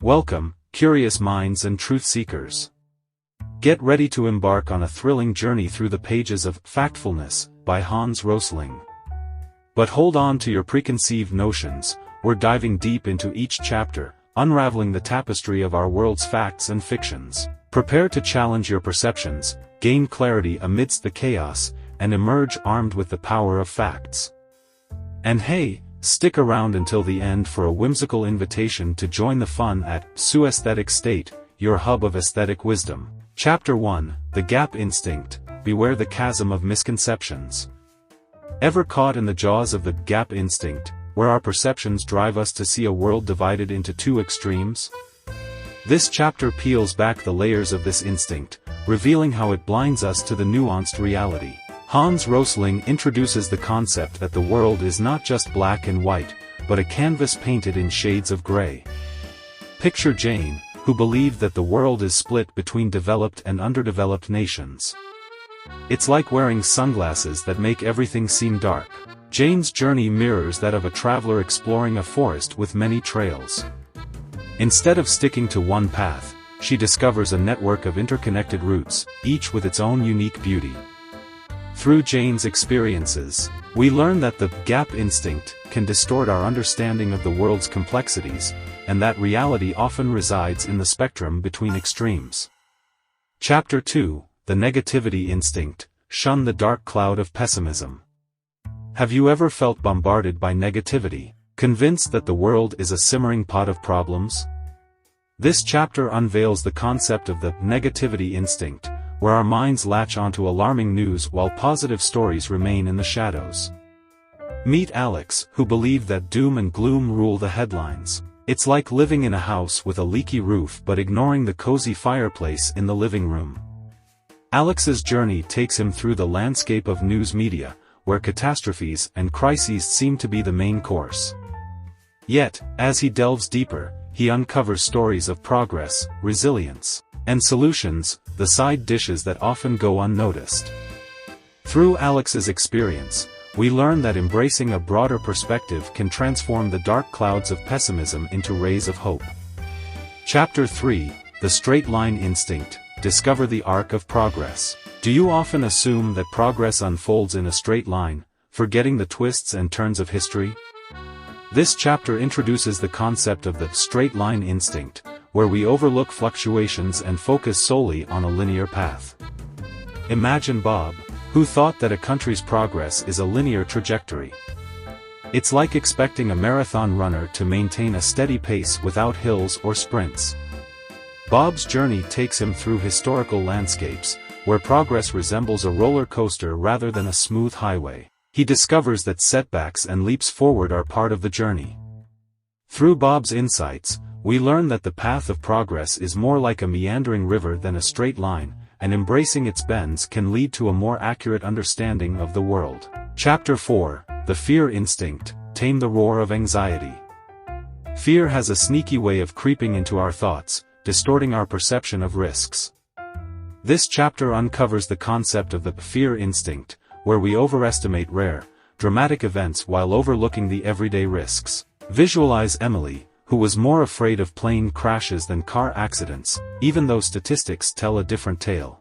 Welcome, curious minds and truth seekers. Get ready to embark on a thrilling journey through the pages of Factfulness by Hans Rosling. But hold on to your preconceived notions, we're diving deep into each chapter, unraveling the tapestry of our world's facts and fictions. Prepare to challenge your perceptions, gain clarity amidst the chaos, and emerge armed with the power of facts. And hey, stick around until the end for a whimsical invitation to join the fun at SuAesthetic State, your hub of aesthetic wisdom. Chapter 1, The Gap Instinct, Beware the Chasm of Misconceptions. Ever caught in the jaws of the gap instinct, where our perceptions drive us to see a world divided into two extremes? This chapter peels back the layers of this instinct, revealing how it blinds us to the nuanced reality. Hans Rosling introduces the concept that the world is not just black and white, but a canvas painted in shades of gray. Picture Jane, who believed that the world is split between developed and underdeveloped nations. It's like wearing sunglasses that make everything seem dark. Jane's journey mirrors that of a traveler exploring a forest with many trails. Instead of sticking to one path, she discovers a network of interconnected routes, each with its own unique beauty. Through Jane's experiences, we learn that the gap instinct can distort our understanding of the world's complexities, and that reality often resides in the spectrum between extremes. Chapter 2, The Negativity Instinct, Shun the Dark Cloud of Pessimism. Have you ever felt bombarded by negativity, convinced that the world is a simmering pot of problems? This chapter unveils the concept of the negativity instinct, where our minds latch onto alarming news while positive stories remain in the shadows. Meet Alex, who believed that doom and gloom rule the headlines. It's like living in a house with a leaky roof but ignoring the cozy fireplace in the living room. Alex's journey takes him through the landscape of news media, where catastrophes and crises seem to be the main course. Yet, as he delves deeper, he uncovers stories of progress, resilience, and solutions, the side dishes that often go unnoticed. Through Alex's experience, we learn that embracing a broader perspective can transform the dark clouds of pessimism into rays of hope. Chapter 3, The Straight Line Instinct, Discover the Arc of Progress. Do you often assume that progress unfolds in a straight line, forgetting the twists and turns of history? This chapter introduces the concept of the straight line instinct, where we overlook fluctuations and focus solely on a linear path. Imagine Bob, who thought that a country's progress is a linear trajectory. It's like expecting a marathon runner to maintain a steady pace without hills or sprints. Bob's journey takes him through historical landscapes, where progress resembles a roller coaster rather than a smooth highway. He discovers that setbacks and leaps forward are part of the journey. Through Bob's insights, we learn that the path of progress is more like a meandering river than a straight line, and embracing its bends can lead to a more accurate understanding of the world. Chapter 4, The Fear Instinct, Tame the Roar of Anxiety. Fear has a sneaky way of creeping into our thoughts, distorting our perception of risks. This chapter uncovers the concept of the fear instinct, where we overestimate rare, dramatic events while overlooking the everyday risks. Visualize Emily, who was more afraid of plane crashes than car accidents, even though statistics tell a different tale.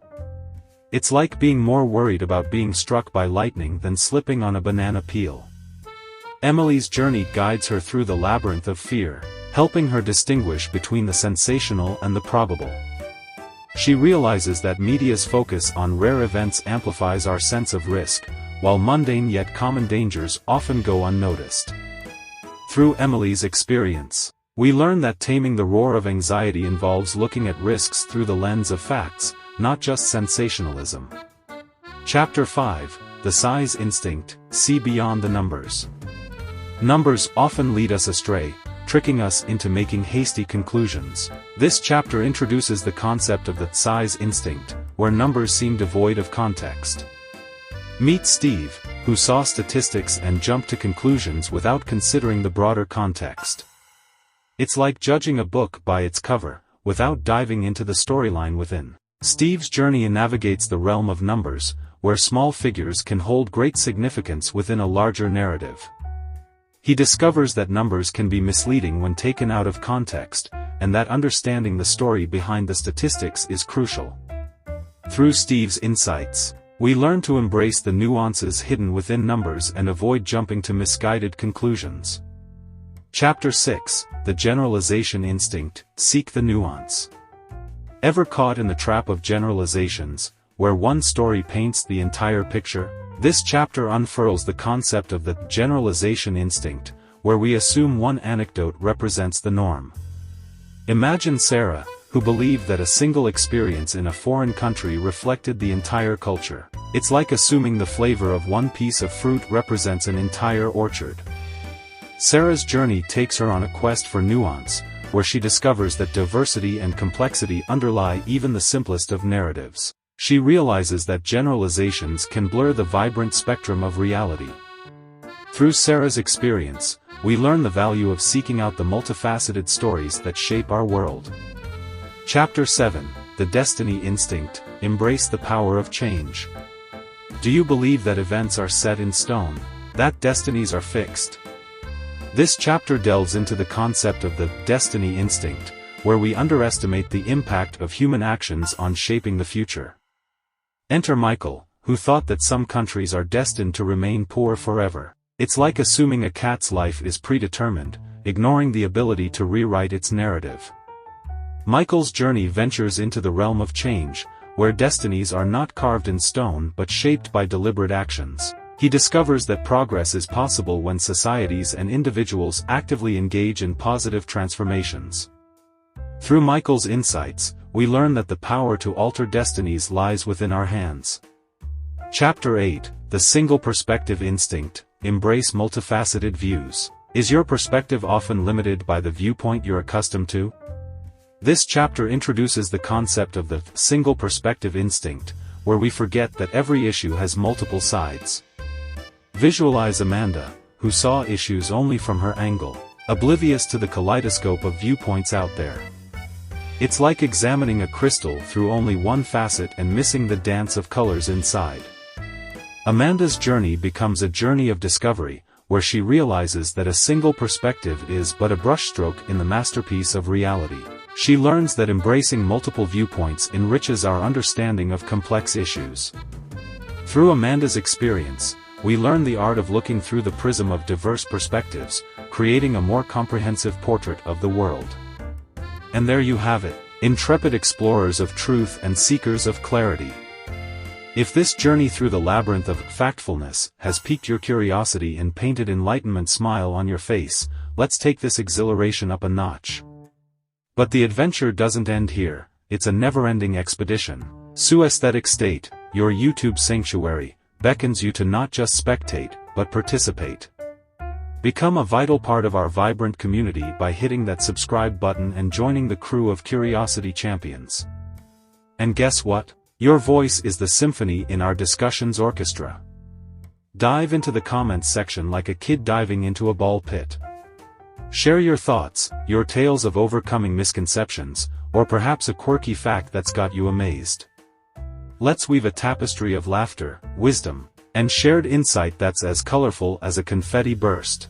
It's like being more worried about being struck by lightning than slipping on a banana peel. Emily's journey guides her through the labyrinth of fear, helping her distinguish between the sensational and the probable. She realizes that media's focus on rare events amplifies our sense of risk, while mundane yet common dangers often go unnoticed. Through Emily's experience, we learn that taming the roar of anxiety involves looking at risks through the lens of facts, not just sensationalism. Chapter 5, The Size Instinct, See Beyond the Numbers. Numbers often lead us astray, tricking us into making hasty conclusions. This chapter introduces the concept of the size instinct, where numbers seem devoid of context. Meet Steve, who saw statistics and jumped to conclusions without considering the broader context. It's like judging a book by its cover, without diving into the storyline within. Steve's journey navigates the realm of numbers, where small figures can hold great significance within a larger narrative. He discovers that numbers can be misleading when taken out of context, and that understanding the story behind the statistics is crucial. Through Steve's insights, we learn to embrace the nuances hidden within numbers and avoid jumping to misguided conclusions. Chapter 6, The Generalization Instinct, Seek the Nuance. Ever caught in the trap of generalizations, where one story paints the entire picture? This chapter unfurls the concept of the generalization instinct, where we assume one anecdote represents the norm. Imagine Sarah, who believed that a single experience in a foreign country reflected the entire culture. It's like assuming the flavor of one piece of fruit represents an entire orchard. Sarah's journey takes her on a quest for nuance, where she discovers that diversity and complexity underlie even the simplest of narratives. She realizes that generalizations can blur the vibrant spectrum of reality. Through Sarah's experience, we learn the value of seeking out the multifaceted stories that shape our world. Chapter 7, The Destiny Instinct, Embrace the Power of Change. Do you believe that events are set in stone, that destinies are fixed? This chapter delves into the concept of the destiny instinct, where we underestimate the impact of human actions on shaping the future. Enter Michael, who thought that some countries are destined to remain poor forever. It's like assuming a cat's life is predetermined, ignoring the ability to rewrite its narrative. Michael's journey ventures into the realm of change, where destinies are not carved in stone but shaped by deliberate actions. He discovers that progress is possible when societies and individuals actively engage in positive transformations. Through Michael's insights, we learn that the power to alter destinies lies within our hands. Chapter 8, The Single Perspective Instinct, Embrace Multifaceted Views. Is your perspective often limited by the viewpoint you're accustomed to? This chapter introduces the concept of the single perspective instinct, where we forget that every issue has multiple sides. Visualize Amanda, who saw issues only from her angle, oblivious to the kaleidoscope of viewpoints out there. It's like examining a crystal through only one facet and missing the dance of colors inside. Amanda's journey becomes a journey of discovery, where she realizes that a single perspective is but a brushstroke in the masterpiece of reality. She learns that embracing multiple viewpoints enriches our understanding of complex issues. Through Amanda's experience, we learn the art of looking through the prism of diverse perspectives, creating a more comprehensive portrait of the world. And there you have it, intrepid explorers of truth and seekers of clarity. If this journey through the labyrinth of factfulness has piqued your curiosity and painted enlightenment smile on your face, let's take this exhilaration up a notch. But the adventure doesn't end here, it's a never-ending expedition. SuAesthetic State, your YouTube sanctuary, beckons you to not just spectate, but participate. Become a vital part of our vibrant community by hitting that subscribe button and joining the crew of curiosity champions. And guess what? Your voice is the symphony in our discussions orchestra. Dive into the comments section like a kid diving into a ball pit. Share your thoughts, your tales of overcoming misconceptions, or perhaps a quirky fact that's got you amazed. Let's weave a tapestry of laughter, wisdom, and shared insight that's as colorful as a confetti burst.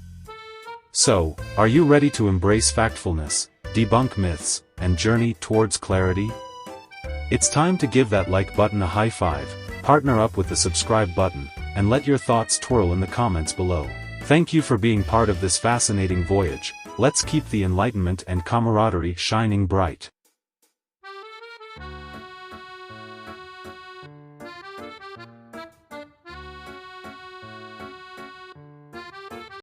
So, are you ready to embrace factfulness, debunk myths, and journey towards clarity? It's time to give that like button a high five, partner up with the subscribe button, and let your thoughts twirl in the comments below. Thank you for being part of this fascinating voyage. Let's keep the enlightenment and camaraderie shining bright.